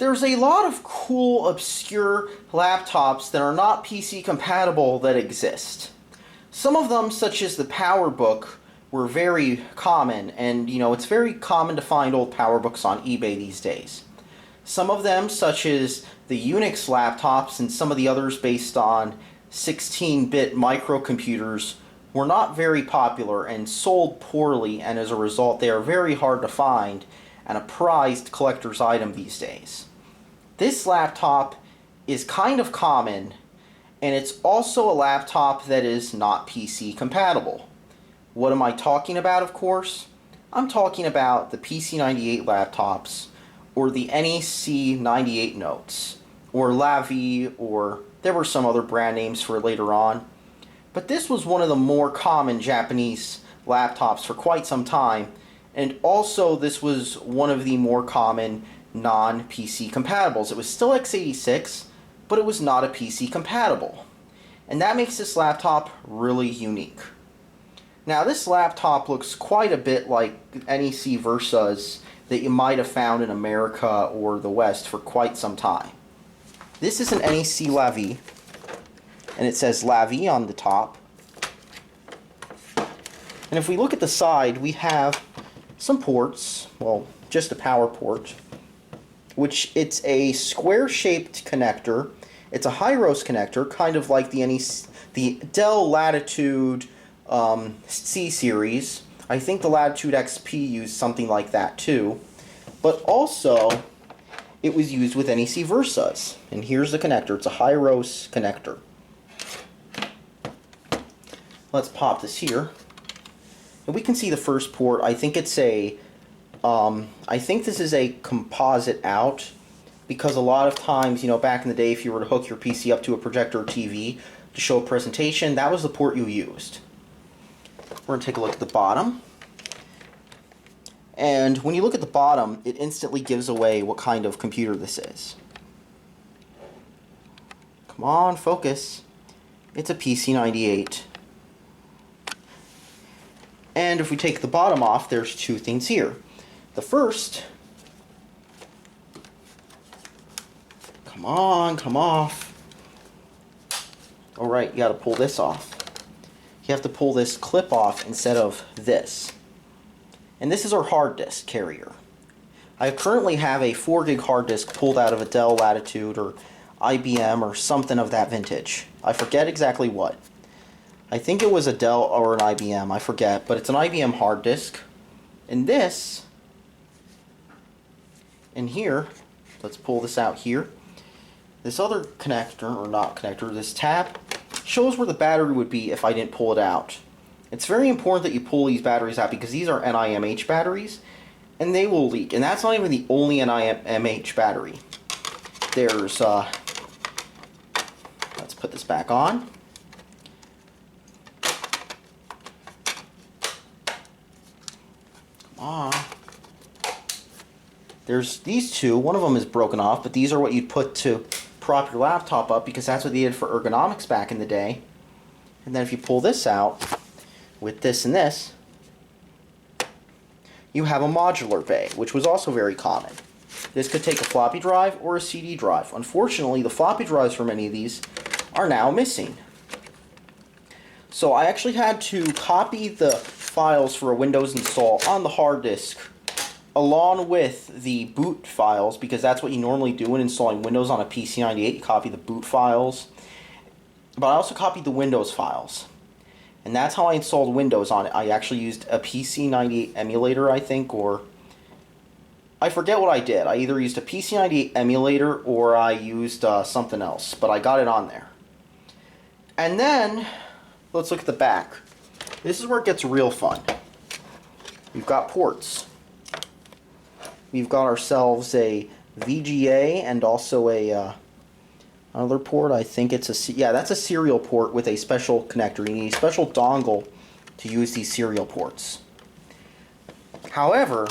There's a lot of cool, obscure laptops that are not PC compatible that exist. Some of them, such as the PowerBook, were very common, and it's very common to find old PowerBooks on eBay these days. Some of them, such as the Unix laptops and some of the others based on 16-bit microcomputers, were not very popular and sold poorly, and as a result they are very hard to find and a prized collector's item these days. This laptop is kind of common, and it's also a laptop that is not PC compatible. What am I talking about, of course? I'm talking about the PC-98 laptops, or the NEC 98 notes, or La Vie, or there were some other brand names for it later on. But this was one of the more common Japanese laptops for quite some time, and also this was one of the more common non-PC compatibles. It was still x86, but it was not a PC compatible. And that makes this laptop really unique. Now this laptop looks quite a bit like NEC Versas that you might have found in America or the West for quite some time. This is an NEC La Vie, and it says La Vie on the top. And if we look at the side, we have some ports, well, just a power port, which it's a square-shaped connector. It's a high-rose connector, kind of like the Dell Latitude C series. I think the Latitude XP used something like that too. But also, it was used with NEC Versas. And here's the connector. It's a high-rose connector. Let's pop this here. And we can see the first port. I think it's I think this is a composite out, because a lot of times, back in the day, if you were to hook your PC up to a projector or TV to show a presentation, that was the port you used. We're going to take a look at the bottom. And when you look at the bottom, it instantly gives away what kind of computer this is. Come on, focus. It's a PC-98. And if we take the bottom off, there's two things here. The first, come on, come off. Alright, you gotta pull this off. You have to pull this clip off instead of this. And this is our hard disk carrier. I currently have a 4 gig hard disk pulled out of a Dell Latitude or IBM or something of that vintage. I forget exactly what. I think it was a Dell or an IBM, I forget, but it's an IBM hard disk. And this, in here, let's pull this out here. This other connector, or not connector, this tab, shows where the battery would be if I didn't pull it out. It's very important that you pull these batteries out because these are NiMH batteries, and they will leak. And that's not even the only NiMH battery. There's, let's put this back on. There's these two. One of them is broken off, but these are what you'd put to prop your laptop up because that's what they did for ergonomics back in the day. And then if you pull this out with this and this, you have a modular bay, which was also very common. This could take a floppy drive or a CD drive. Unfortunately, the floppy drives for many of these are now missing. So I actually had to copy the files for a Windows install on the hard disk along with the boot files, because that's what you normally do when installing Windows on a PC-98. You copy the boot files. But I also copied the Windows files. And that's how I installed Windows on it. I actually used a PC-98 emulator, I think, or I forget what I did. I either used a PC-98 emulator or I used something else, but I got it on there. And then, let's look at the back. This is where it gets real fun. We've got ports. We've got ourselves a VGA and also a another port. I think it's a, yeah, that's a serial port with a special connector. You need a special dongle to use these serial ports. However,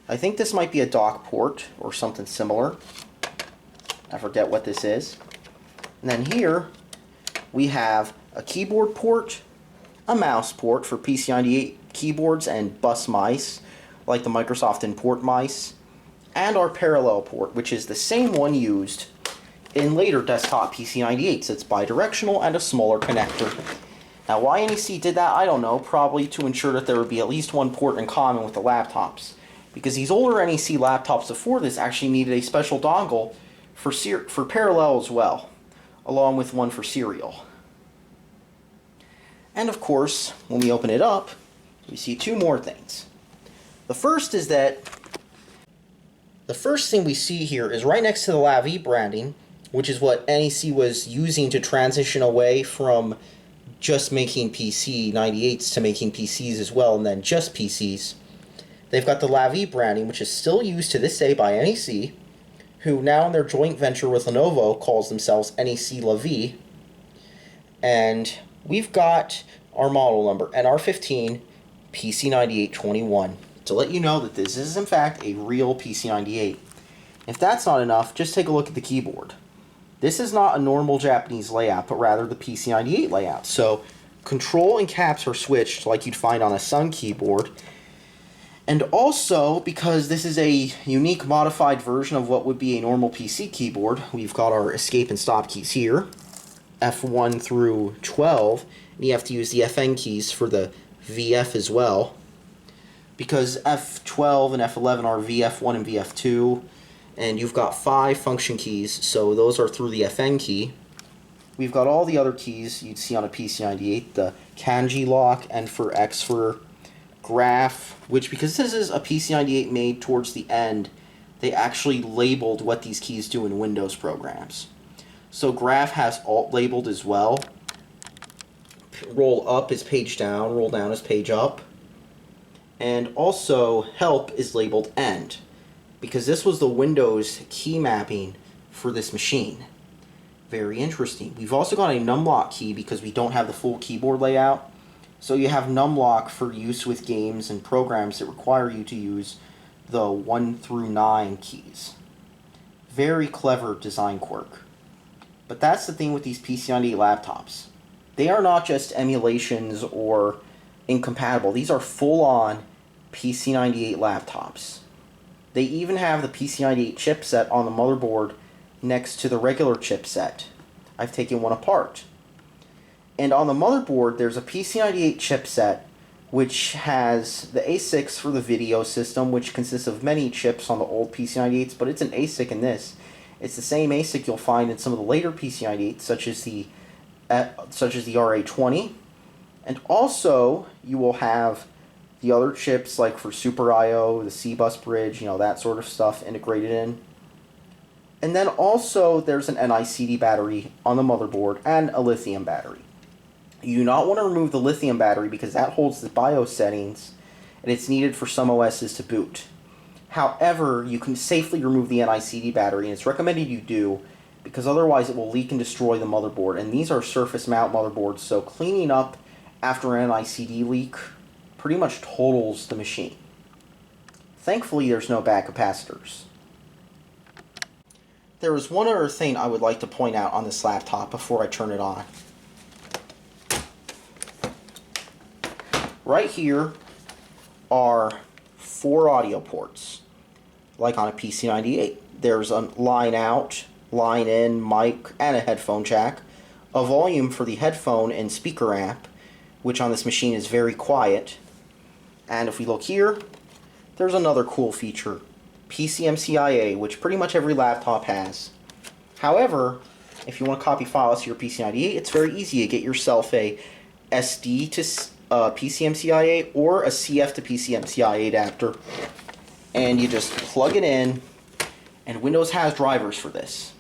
I think this might be a dock port or something similar. I forget what this is. And then here we have a keyboard port, a mouse port for PC-98 keyboards and bus mice, like the Microsoft Import mice, and our parallel port, which is the same one used in later desktop PC-98s. It's bidirectional and a smaller connector. Now, why NEC did that, I don't know. Probably to ensure that there would be at least one port in common with the laptops. Because these older NEC laptops before this actually needed a special dongle for parallel as well, along with one for serial. And of course, when we open it up, we see two more things. The first is that the first thing we see here is right next to the LAV branding, which is what NEC was using to transition away from just making PC-98s to making PCs as well, and then just PCs. They've got the LAV branding, which is still used to this day by NEC, who now in their joint venture with Lenovo calls themselves NEC LAV. And we've got our model number, NR15 PC-9821, to let you know that this is in fact a real PC-98. If that's not enough, just take a look at the keyboard. This is not a normal Japanese layout, but rather the PC-98 layout. So control and caps are switched like you'd find on a Sun keyboard. And also, because this is a unique modified version of what would be a normal PC keyboard, we've got our escape and stop keys here, F1 through 12, and you have to use the FN keys for the VF as well, because F12 and F11 are VF1 and VF2, and you've got 5 function keys, so those are through the FN key. We've got all the other keys you'd see on a PC-98, the kanji lock, and for X for graph, which, because this is a PC-98 made towards the end, they actually labeled what these keys do in Windows programs. So graph has alt labeled as well. Roll up is page down, roll down is page up. And also help is labeled end, because this was the Windows key mapping for this machine. Very interesting. We've also got a numlock key because we don't have the full keyboard layout. So you have numlock for use with games and programs that require you to use the 1 through 9 keys. Very clever design quirk. But that's the thing with these PC-98 laptops. They are not just emulations or incompatible. These are full-on PC-98 laptops. They even have the PC-98 chipset on the motherboard next to the regular chipset. I've taken one apart. And on the motherboard, there's a PC-98 chipset which has the ASICs for the video system, which consists of many chips on the old PC-98s, but it's an ASIC in this. It's the same ASIC you'll find in some of the later PC-98s, such as the RA20. And also, you will have the other chips, like for Super I/O, the C-Bus bridge, that sort of stuff integrated in. And then also, there's an NiCd battery on the motherboard and a lithium battery. You do not want to remove the lithium battery because that holds the BIOS settings, and it's needed for some OSs to boot. However, you can safely remove the NiCd battery, and it's recommended you do, because otherwise it will leak and destroy the motherboard. And these are surface mount motherboards, so cleaning up after an NiCd leak pretty much totals the machine. Thankfully, there's no bad capacitors. There is one other thing I would like to point out on this laptop before I turn it on. Right here are 4 audio ports, like on a PC-98. There's a line out, line in, mic, and a headphone jack, a volume for the headphone and speaker amp, which on this machine is very quiet. And if we look here, there's another cool feature, PCMCIA, which pretty much every laptop has. However, if you want to copy files to your PC-98, it's very easy to get yourself a SD to PCMCIA or a CF to PCMCIA adapter, and you just plug it in, and Windows has drivers for this.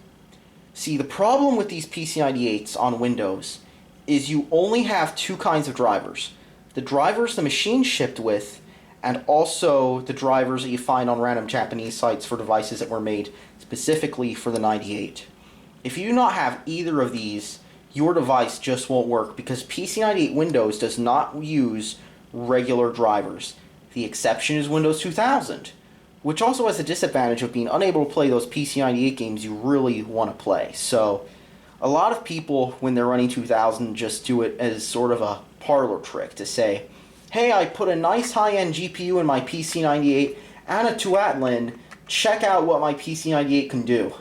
See, the problem with these PC-98s on Windows is you only have 2 kinds of drivers. The drivers the machine shipped with, and also the drivers that you find on random Japanese sites for devices that were made specifically for the 98. If you do not have either of these, your device just won't work, because PC-98 Windows does not use regular drivers. The exception is Windows 2000, which also has the disadvantage of being unable to play those PC-98 games you really want to play. So a lot of people, when they're running 2000, just do it as sort of a parlor trick to say, hey, I put a nice high-end GPU in my PC-98 and a Tuatlan check out what my PC-98 can do.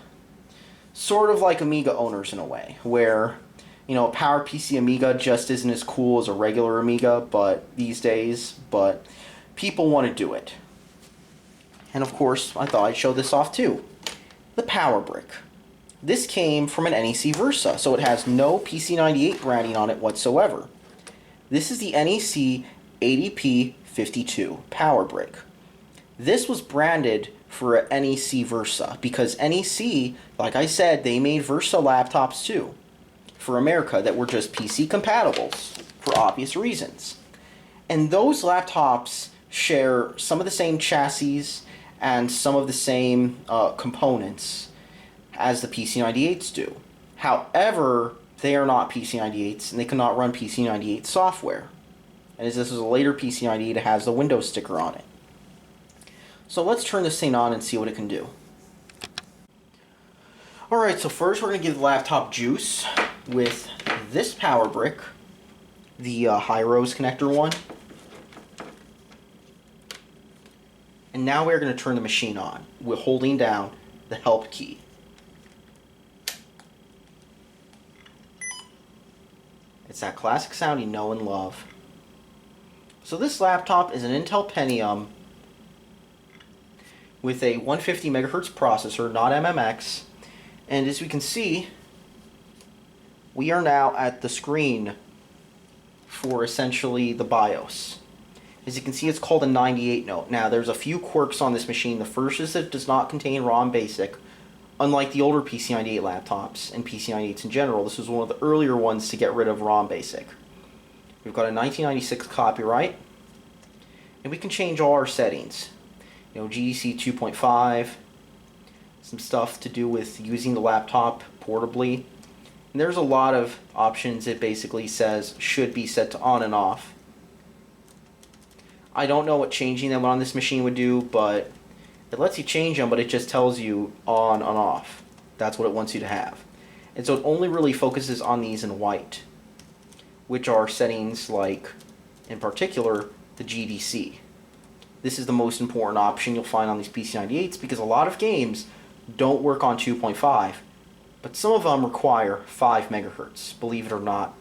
Sort of like Amiga owners in a way, where, you know, a PowerPC Amiga just isn't as cool as a regular Amiga these days, but people want to do it. And of course, I thought I'd show this off too. The Power Brick. This came from an NEC Versa, so it has no PC-98 branding on it whatsoever. This is the NEC 80P52 Power Brick. This was branded for a NEC Versa because NEC, like I said, they made Versa laptops too for America that were just PC compatibles for obvious reasons. And those laptops share some of the same chassis and some of the same components as the PC-98s do. However, they are not PC-98s and they cannot run PC-98 software. And as this is a later PC-98, it has the Windows sticker on it. So let's turn this thing on and see what it can do. Alright, so first we're going to give the laptop juice with this power brick, the high rose connector one. And now we're going to turn the machine on with holding down the help key. It's that classic sound you know and love. So this laptop is an Intel Pentium with a 150 megahertz processor, not MMX. And as we can see, we are now at the screen for essentially the BIOS. As you can see, it's called a 98 note. Now, there's a few quirks on this machine. The first is that it does not contain ROM Basic. Unlike the older PC-98 laptops and PC-98s in general, this was one of the earlier ones to get rid of ROM Basic. We've got a 1996 copyright, and we can change all our settings. You know, GDC 2.5, some stuff to do with using the laptop portably. And there's a lot of options it basically says should be set to on and off. I don't know what changing them on this machine would do, but it lets you change them, but it just tells you on and off. That's what it wants you to have. And so it only really focuses on these in white, which are settings like, in particular, the GDC. This is the most important option you'll find on these PC-98s because a lot of games don't work on 2.5, but some of them require 5 megahertz, believe it or not.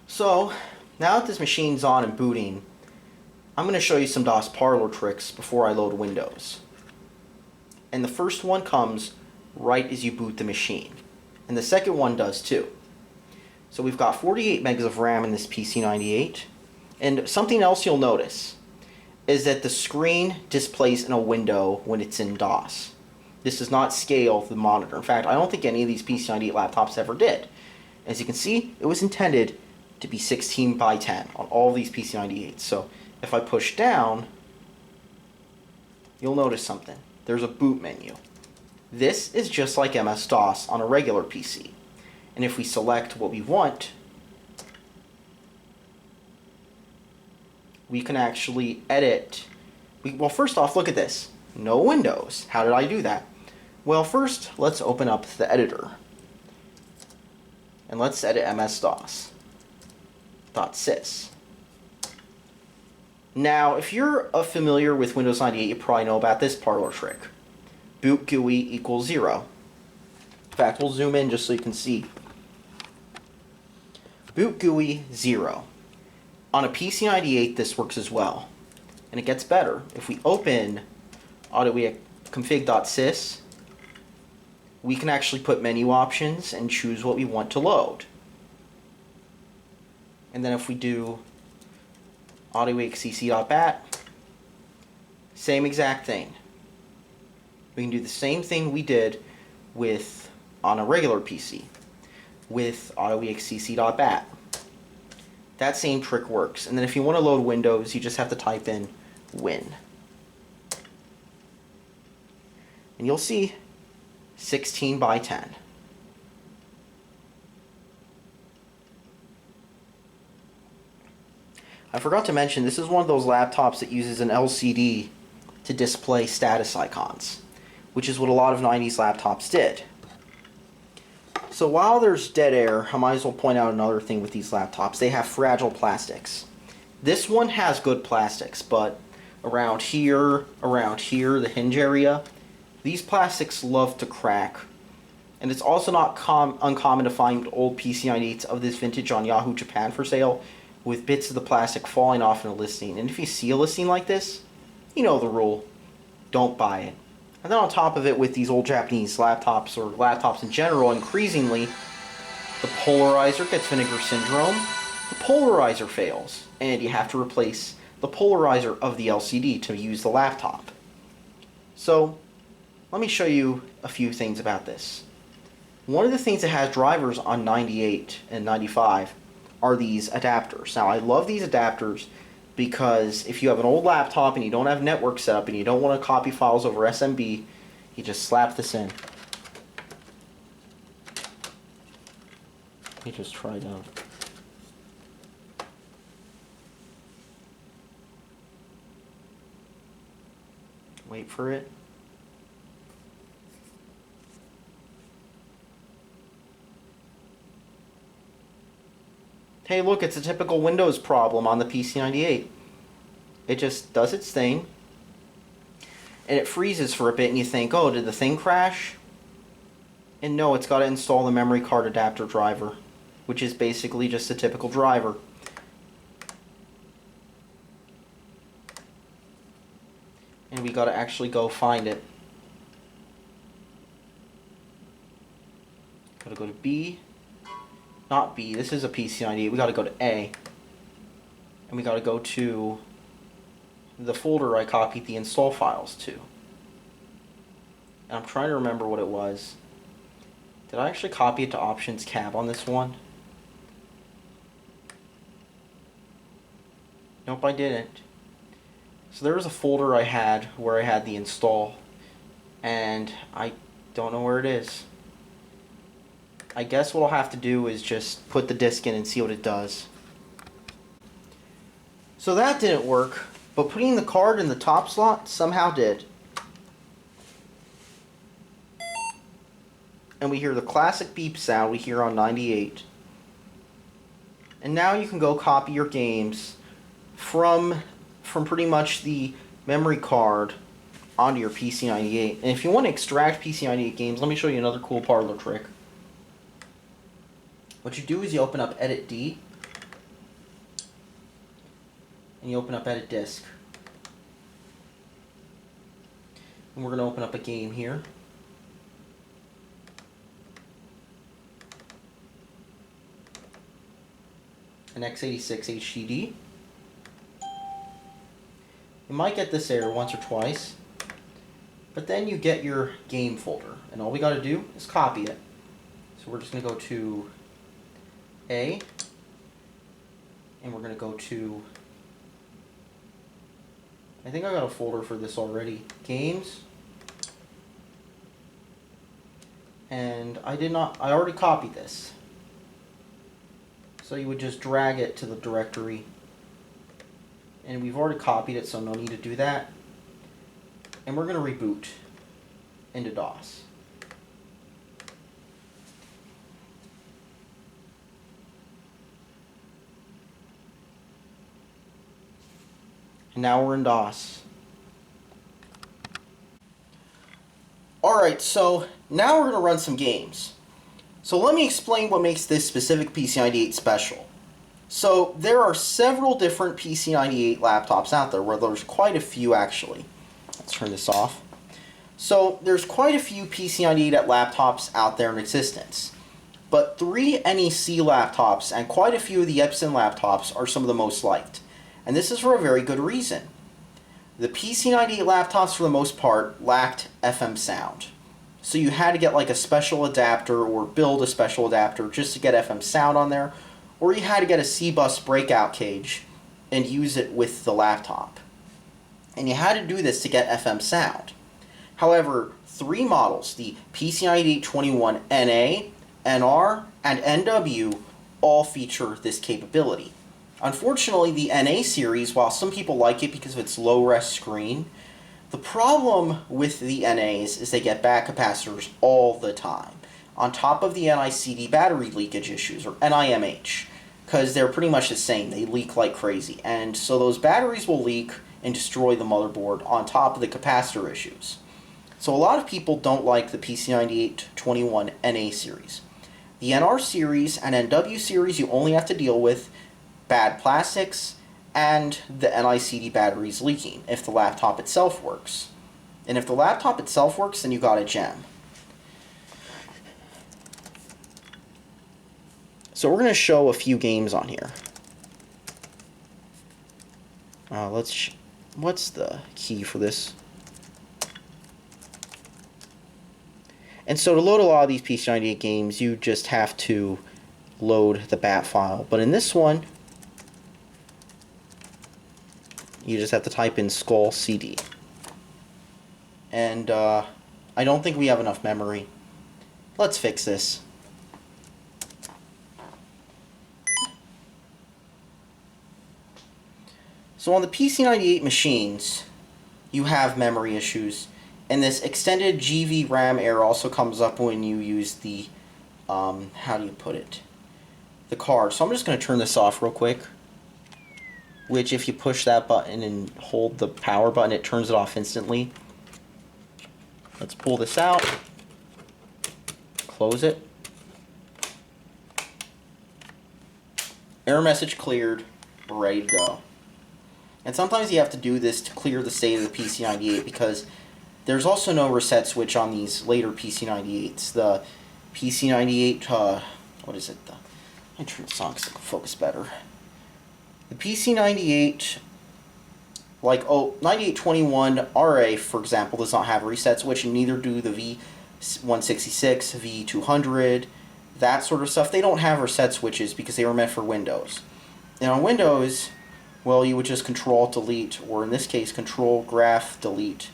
So, now that this machine's on and booting, I'm going to show you some DOS parlor tricks before I load Windows. And the first one comes right as you boot the machine. And the second one does too. So we've got 48 megs of RAM in this PC-98. And something else you'll notice is that the screen displays in a window when it's in DOS. This does not scale the monitor. In fact, I don't think any of these PC-98 laptops ever did. As you can see, it was intended to be 16 by 10 on all these PC-98s. So if I push down, you'll notice something. There's a boot menu. This is just like MS-DOS on a regular PC. And if we select what we want, we can actually edit. Well, first off, look at this. No windows. How did I do that? Well, first, let's open up the editor. And let's edit MS-DOS. .sys. Now, if you're familiar with Windows 98, you probably know about this parlor trick. Boot GUI equals 0. In fact, we'll zoom in just so you can see. Boot GUI 0. On a PC-98, this works as well. And it gets better. If we open config.sys, we can actually put menu options and choose what we want to load. And then if we do autoexcc.bat, same exact thing. We can do the same thing we did with on a regular PC with autoexcc.bat. That same trick works. And then if you want to load Windows, you just have to type in win. And you'll see 16 by 10. I forgot to mention, this is one of those laptops that uses an LCD to display status icons, which is what a lot of 90s laptops did. So while there's dead air, I might as well point out another thing with these laptops. They have fragile plastics. This one has good plastics, but around here, the hinge area, these plastics love to crack. And it's also not uncommon to find old PC-98s of this vintage on Yahoo Japan for sale, with bits of the plastic falling off in a listing. And if you see a listing like this, you know the rule. Don't buy it. And then on top of it, with these old Japanese laptops, or laptops in general, increasingly, the polarizer gets vinegar syndrome, the polarizer fails, and you have to replace the polarizer of the LCD to use the laptop. So, let me show you a few things about this. One of the things that has drivers on 98 and 95 are these adapters. Now, I love these adapters because if you have an old laptop and you don't have network set up and you don't want to copy files over SMB, you just slap this in. Let me just try that. Wait for it. Hey, look, it's a typical Windows problem on the PC-98. It just does its thing, and it freezes for a bit, and you think, oh, did the thing crash? And no, it's got to install the memory card adapter driver, which is basically just a typical driver. And we got to actually go find it. Got to go to B. Not B, this is a PC-98. We got to go to A. And we got to go to the folder I copied the install files to. And I'm trying to remember what it was. Did I actually copy it to options cab on this one? Nope, I didn't. So there was a folder I had where I had the install, and I don't know where it is. I guess what I'll have to do is just put the disk in and see what it does. So that didn't work, but putting the card in the top slot somehow did. And we hear the classic beep sound we hear on 98. And now you can go copy your games from pretty much the memory card onto your PC-98. And if you want to extract PC-98 games, let me show you another cool parlor trick. What you do is you open up Edit D, and you open up Edit Disk. And we're going to open up a game here. An x86 HDD. You might get this error once or twice, but then you get your game folder, and all we got to do is copy it. So we're just going to go to A, and we're going to go to, I think I got a folder for this already, Games, and I already copied this. So you would just drag it to the directory, and we've already copied it, so no need to do that. And we're going to reboot into DOS. And now we're in DOS. Alright, so now we're going to run some games. So let me explain what makes this specific PC-98 special. So there are several different PC-98 laptops out there, where there's quite a few actually. Let's turn this off. So there's quite a few PC-98 laptops out there in existence. But 3 NEC laptops and quite a few of the Epson laptops are some of the most liked. And this is for a very good reason. The PC-98 laptops, for the most part, lacked FM sound. So you had to get like a special adapter or build a special adapter just to get FM sound on there, or you had to get a C-bus breakout cage and use it with the laptop. And you had to do this to get FM sound. However, 3 models, the PC-9821NA, NR, and NW, all feature this capability. Unfortunately, the NA series, while some people like it because of its low-res screen, the problem with the NAs is they get back capacitors all the time, on top of the NICD battery leakage issues, or NiMH. because they're pretty much the same. They leak like crazy. And so those batteries will leak and destroy the motherboard on top of the capacitor issues. So a lot of people don't like the PC-9821NA series. The NR series and NW series, you only have to deal with bad plastics and the NICD batteries leaking if the laptop itself works. And if the laptop itself works, then you got a gem. So we're going to show a few games on here. What's the key for this? And so to load a lot of these PC-98 games, you just have to load the bat file. But in this one, you just have to type in skull cd. And I don't think we have enough memory. Let's fix this. So on the PC-98 machines, you have memory issues. And this extended GV RAM error also comes up when you use the, how do you put it? The card. So I'm just going to turn this off real quick. Which if you push that button and hold the power button, it turns it off instantly. Let's pull this out. Close it. Error message cleared. We're ready to go. And sometimes you have to do this to clear the state of the PC-98 because there's also no reset switch on these later PC-98s. The PC-98, what is it? Let me turn the song so I can focus better. The PC-98, like 9821RA, for example, does not have a reset switch, and neither do the V166, V200, that sort of stuff. They don't have reset switches because they were meant for Windows. And on Windows, well, you would just Control-Delete, or in this case, Control-Graph-Delete,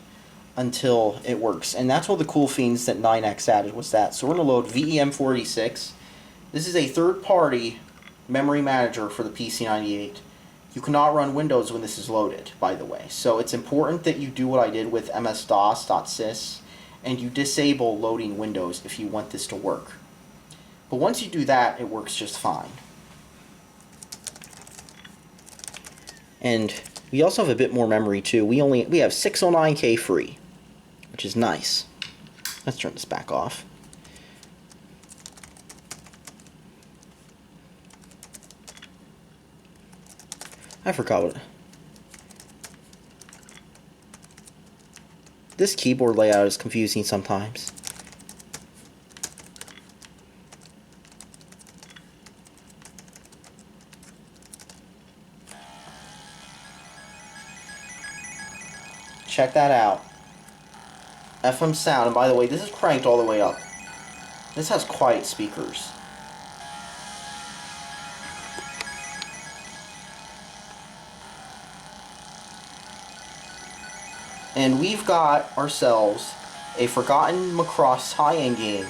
until it works. And that's one of the cool things that NiMH added was that. So we're going to load VEM486. This is a third-party memory manager for the PC-98. You cannot run Windows when this is loaded, by the way. So it's important that you do what I did with msdos.sys and you disable loading Windows if you want this to work. But once you do that, it works just fine. And we also have a bit more memory too. We have 609K free, which is nice. Let's turn this back off. I forgot what. This keyboard layout is confusing sometimes. Check that out. FM sound, and by the way, this is cranked all the way up. This has quiet speakers. And we've got ourselves a forgotten Macross tie-in game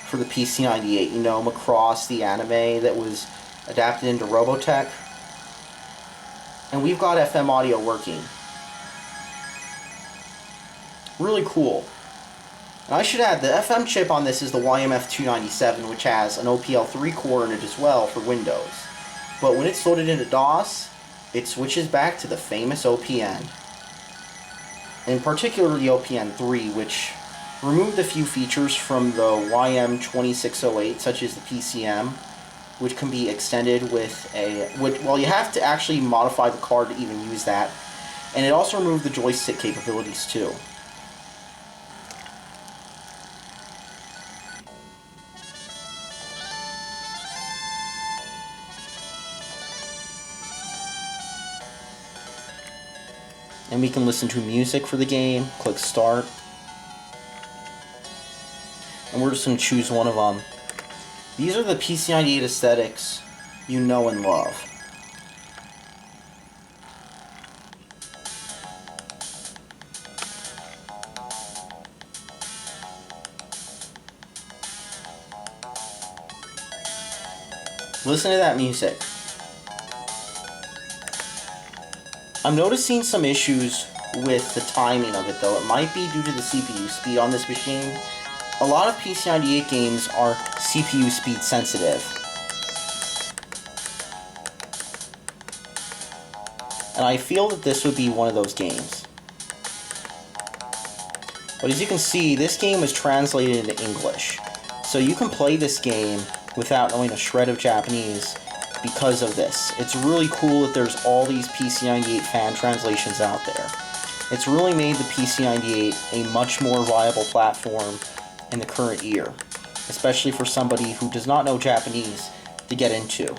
for the PC-98. You know, Macross, the anime that was adapted into Robotech. And we've got FM audio working. Really cool. And I should add, the FM chip on this is the YMF297, which has an OPL3 core in it as well for Windows. But when it's loaded into DOS, it switches back to the famous OPN. In particular the OPN3, which removed a few features from the YM2608, such as the PCM, which can be extended with a... well, you have to actually modify the card to even use that. And it also removed the joystick capabilities too. And we can listen to music for the game, click start. And we're just going to choose one of them. These are the PC-98 aesthetics you know and love. Listen to that music. I'm noticing some issues with the timing of it though. It might be due to the CPU speed on this machine. A lot of PC-98 games are CPU speed sensitive. And I feel that this would be one of those games. But as you can see, this game is translated into English. So you can play this game without knowing a shred of Japanese because of this. It's really cool that there's all these PC-98 fan translations out there. It's really made the PC-98 a much more viable platform in the current year, especially for somebody who does not know Japanese to get into.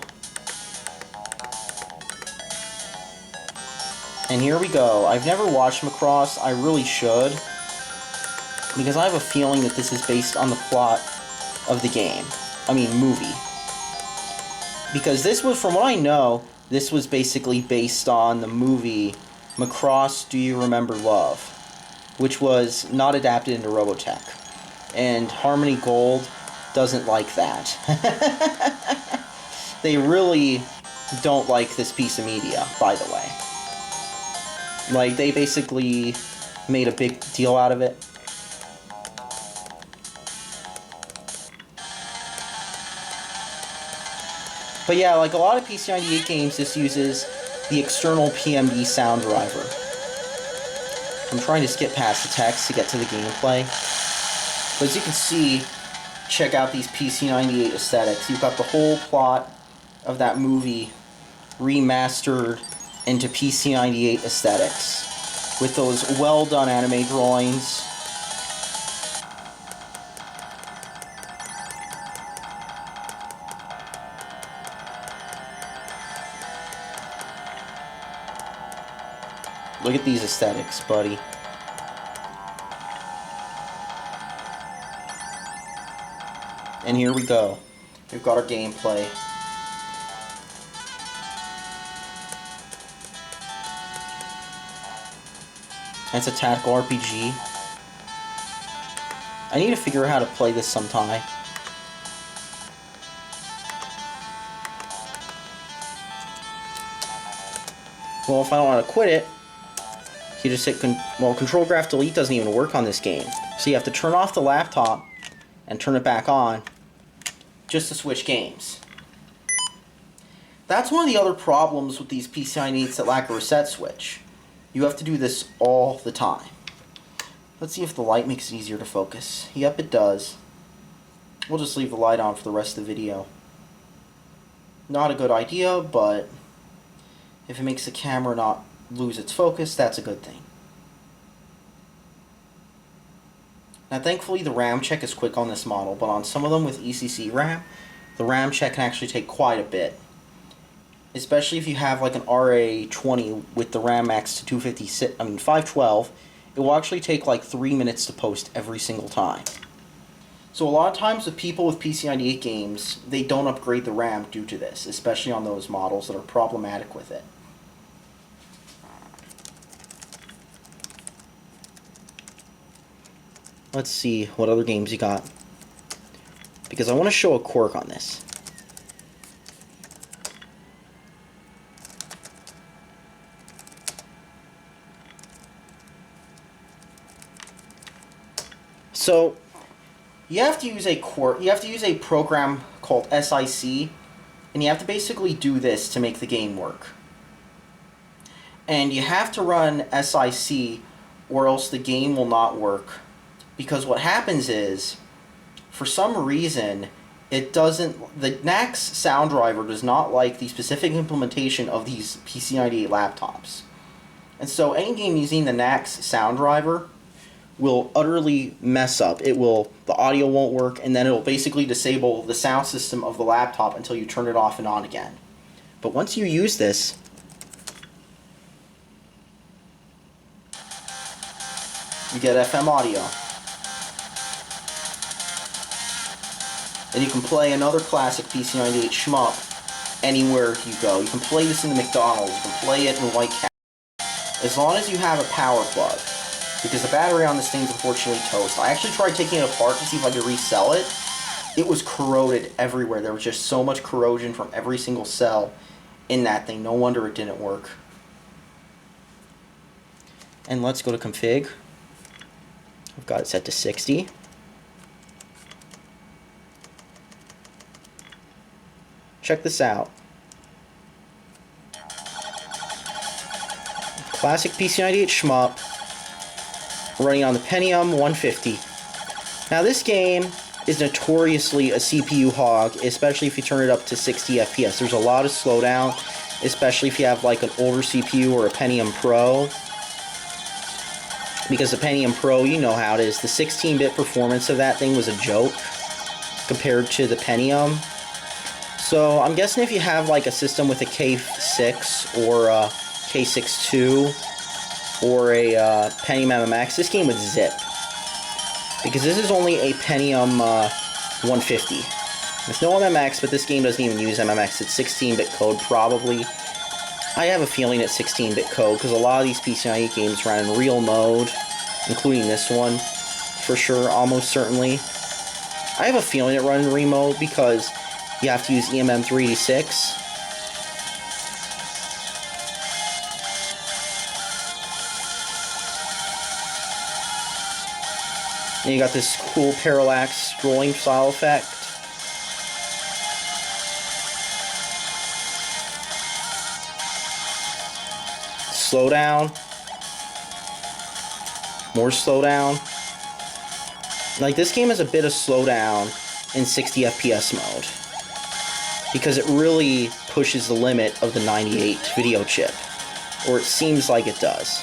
And here we go. I've never watched Macross. I really should, because I have a feeling that this is based on the plot of the game. I mean, movie. Because this was, from what I know, this was basically based on the movie Macross Do You Remember Love, which was not adapted into Robotech. And Harmony Gold doesn't like that. They really don't like this piece of media, by the way. Like, they basically made a big deal out of it. But yeah, like a lot of PC-98 games, this uses the external PMD sound driver. I'm trying to skip past the text to get to the gameplay. But as you can see, check out these PC-98 aesthetics. You've got the whole plot of that movie remastered into PC-98 aesthetics with those well-done anime drawings. Look at these aesthetics, buddy. And here we go. We've got our gameplay. It's a tactical RPG. I need to figure out how to play this sometime. Well, if I don't want to quit it, you just hit Control Graph Delete doesn't even work on this game. So you have to turn off the laptop and turn it back on just to switch games. That's one of the other problems with these PC-98s that lack a reset switch. You have to do this all the time. Let's see if the light makes it easier to focus. Yep, it does. We'll just leave the light on for the rest of the video. Not a good idea, but if it makes the camera not lose its focus, that's a good thing. Now thankfully the RAM check is quick on this model, but on some of them with ECC RAM, the RAM check can actually take quite a bit. Especially if you have like an RA20 with the RAM max to 512, it will actually take like 3 minutes to post every single time. So a lot of times with people with PC-98 games, they don't upgrade the RAM due to this, especially on those models that are problematic with it. Let's see what other games you got, because I want to show a quirk on this. So you have to use a quirk. You have to use a program called SIC, and you have to basically do this to make the game work. And you have to run SIC, or else the game will not work. Because what happens is, for some reason, it doesn't. The NAC's sound driver does not like the specific implementation of these PC-98 laptops, and so any game using the NAC's sound driver will utterly mess up. The audio won't work, and then it will basically disable the sound system of the laptop until you turn it off and on again. But once you use this, you get FM audio. And you can play another classic PC-98 shmup anywhere you go. You can play this in the McDonald's, you can play it in White Castle, as long as you have a power plug. Because the battery on this thing's unfortunately toast. I actually tried taking it apart to see if I could resell it. It was corroded everywhere. There was just so much corrosion from every single cell in that thing. No wonder it didn't work. And let's go to config. I've got it set to 60. Check this out. Classic PC-98 shmup, running on the Pentium 150. Now this game is notoriously a CPU hog, especially if you turn it up to 60 FPS. There's a lot of slowdown, especially if you have like an older CPU or a Pentium Pro. Because the Pentium Pro, you know how it is. The 16-bit performance of that thing was a joke compared to the Pentium. So I'm guessing if you have like a system with a K6 or a K62 or a Pentium MMX, this game would zip. Because this is only a Pentium 150. There's no MMX, but this game doesn't even use MMX. It's 16-bit code, probably. I have a feeling it's 16-bit code, because a lot of these PC-98 games run in real mode, including this one, for sure, almost certainly. I have a feeling it runs in real mode, because you have to use EMM386. And you got this cool parallax scrolling style effect. Slowdown. More slowdown. Like, this game has a bit of slowdown in 60 FPS mode, because it really pushes the limit of the 98 video chip, or it seems like it does.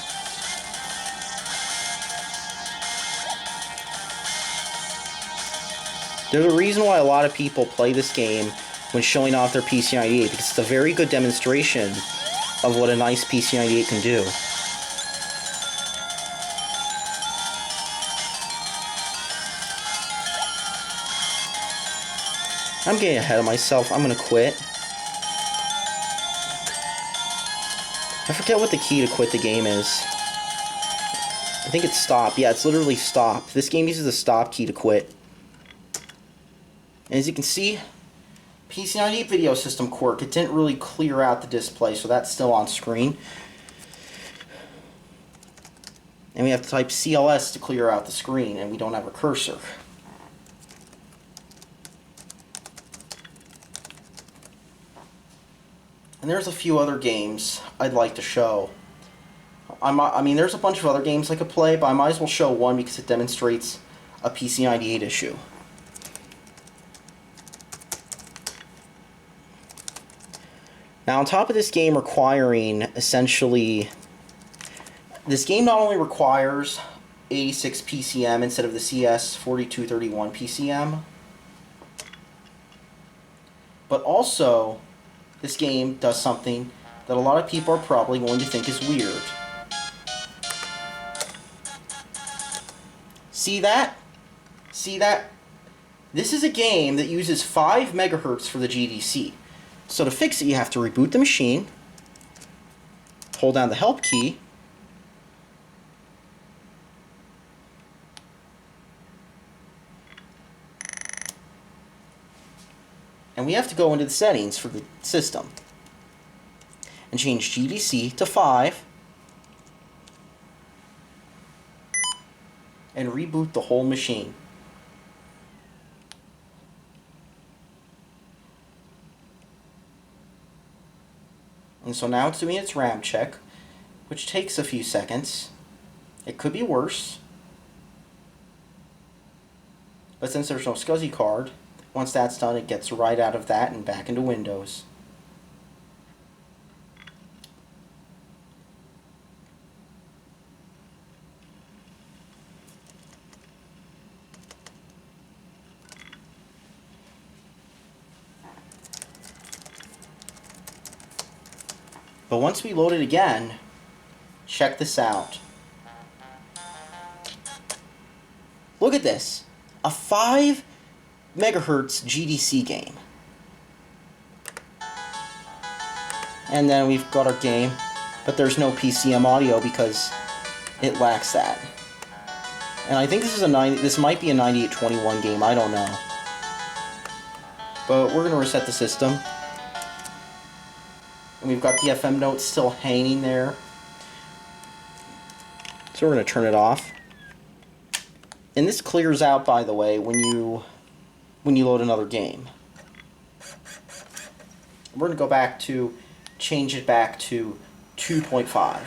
There's a reason why a lot of people play this game when showing off their PC-98, because it's a very good demonstration of what a nice PC-98 can do. I'm getting ahead of myself. I'm gonna quit. I forget what the key to quit the game is. I think it's stop. Yeah, it's literally stop. This game uses the stop key to quit. And as you can see, PC-98 video system quirk, it didn't really clear out the display, so that's still on screen. And we have to type CLS to clear out the screen, and we don't have a cursor. And there's a few other games I'd like to show. I mean, there's a bunch of other games I could play, but I might as well show one because it demonstrates a PC-98 issue. Now, on top of this game requiring, essentially, this game not only requires 86 PCM instead of the CS4231 PCM, but also, this game does something that a lot of people are probably going to think is weird. See that? See that? This is a game that uses 5 megahertz for the GDC. So to fix it, you have to reboot the machine, hold down the help key, and we have to go into the settings for the system and change GDC to 5 and reboot the whole machine. And so now it's doing its RAM check, which takes a few seconds. It could be worse. But since there's no SCSI card, once that's done, it gets right out of that and back into Windows. But once we load it again, check this out. Look at this. A 5 megahertz GDC game. And then we've got our game, but there's no PCM audio because it lacks that. And I think this is this might be a 9821 game, I don't know. But we're going to reset the system. And we've got the FM note still hanging there. So we're going to turn it off. And this clears out, by the way, when you load another game. We're going to go back to, change it back to 2.5.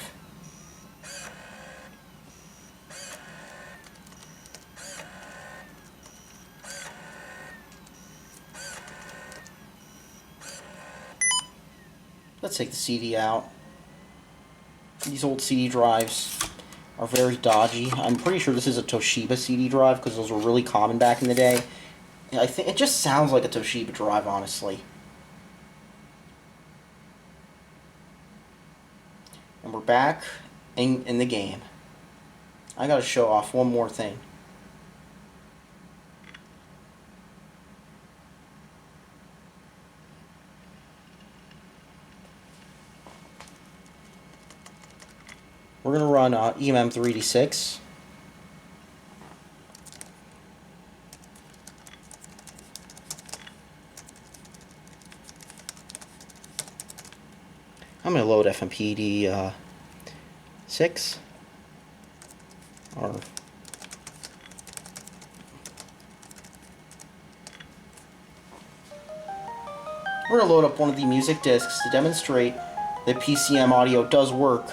Let's take the CD out. These old CD drives are very dodgy. I'm pretty sure this is a Toshiba CD drive because those were really common back in the day. I think it just sounds like a Toshiba drive, honestly. And we're back in the game. I gotta show off one more thing. We're going to run EMM386. I'm going to load FMPD 6. Or we're going to load up one of the music discs to demonstrate that PCM audio does work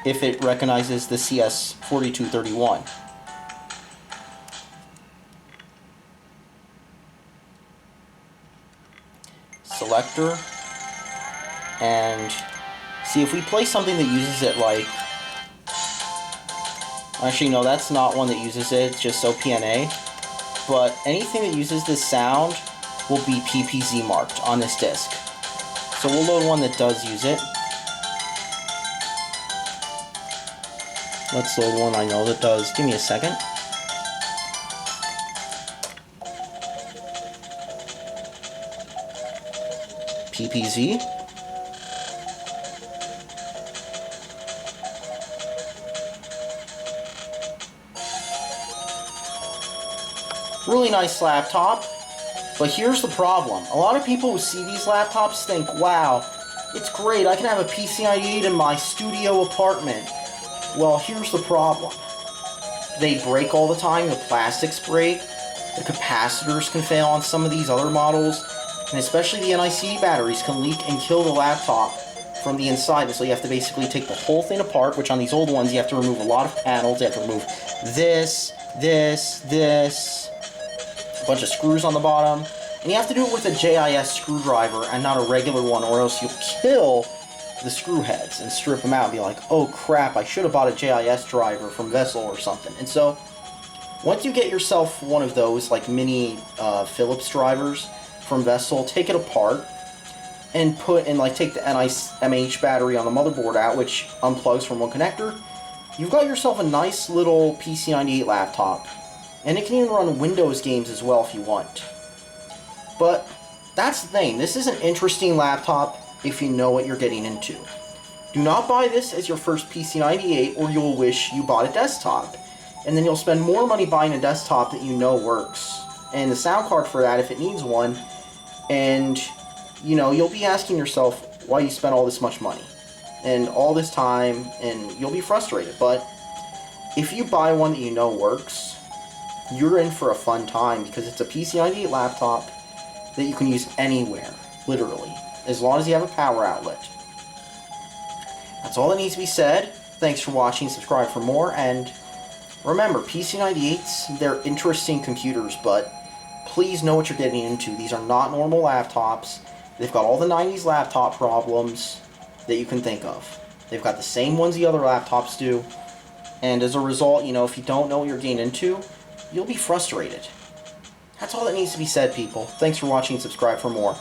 if it recognizes the CS4231. Selector, and see if we play something that uses it like, actually no, that's not one that uses it, it's just OPNA, but anything that uses this sound will be PPZ marked on this disc. So we'll load one that does use it. Let's load one I know that does. Give me a second. PPZ. Really nice laptop, but here's the problem. A lot of people who see these laptops think, wow, it's great, I can have a PC-98 in my studio apartment. Well, here's the problem. They break all the time, the plastics break, the capacitors can fail on some of these other models, and especially the NIC batteries can leak and kill the laptop from the inside, so you have to basically take the whole thing apart, which on these old ones you have to remove a lot of panels, you have to remove this, a bunch of screws on the bottom, and you have to do it with a JIS screwdriver and not a regular one, or else you'll kill the screw heads and strip them out and be like, oh crap, I should have bought a JIS driver from Vessel or something. And so, once you get yourself one of those, like mini Phillips drivers from Vessel, take it apart and take the NiMH battery on the motherboard out, which unplugs from one connector. You've got yourself a nice little PC-98 laptop, and it can even run Windows games as well if you want. But that's the thing, this is an interesting laptop if you know what you're getting into. Do not buy this as your first PC-98 or you'll wish you bought a desktop. And then you'll spend more money buying a desktop that you know works. And the sound card for that if it needs one. And, you know, you'll be asking yourself why you spent all this much money. And all this time, and you'll be frustrated. But if you buy one that you know works, you're in for a fun time because it's a PC-98 laptop that you can use anywhere, literally, as long as you have a power outlet. That's all that needs to be said. Thanks for watching, subscribe for more, and remember, PC-98s, they're interesting computers, but please know what you're getting into. These are not normal laptops. They've got all the 90s laptop problems that you can think of. They've got the same ones the other laptops do, and as a result, you know, if you don't know what you're getting into, you'll be frustrated. That's all that needs to be said, people. Thanks for watching, subscribe for more.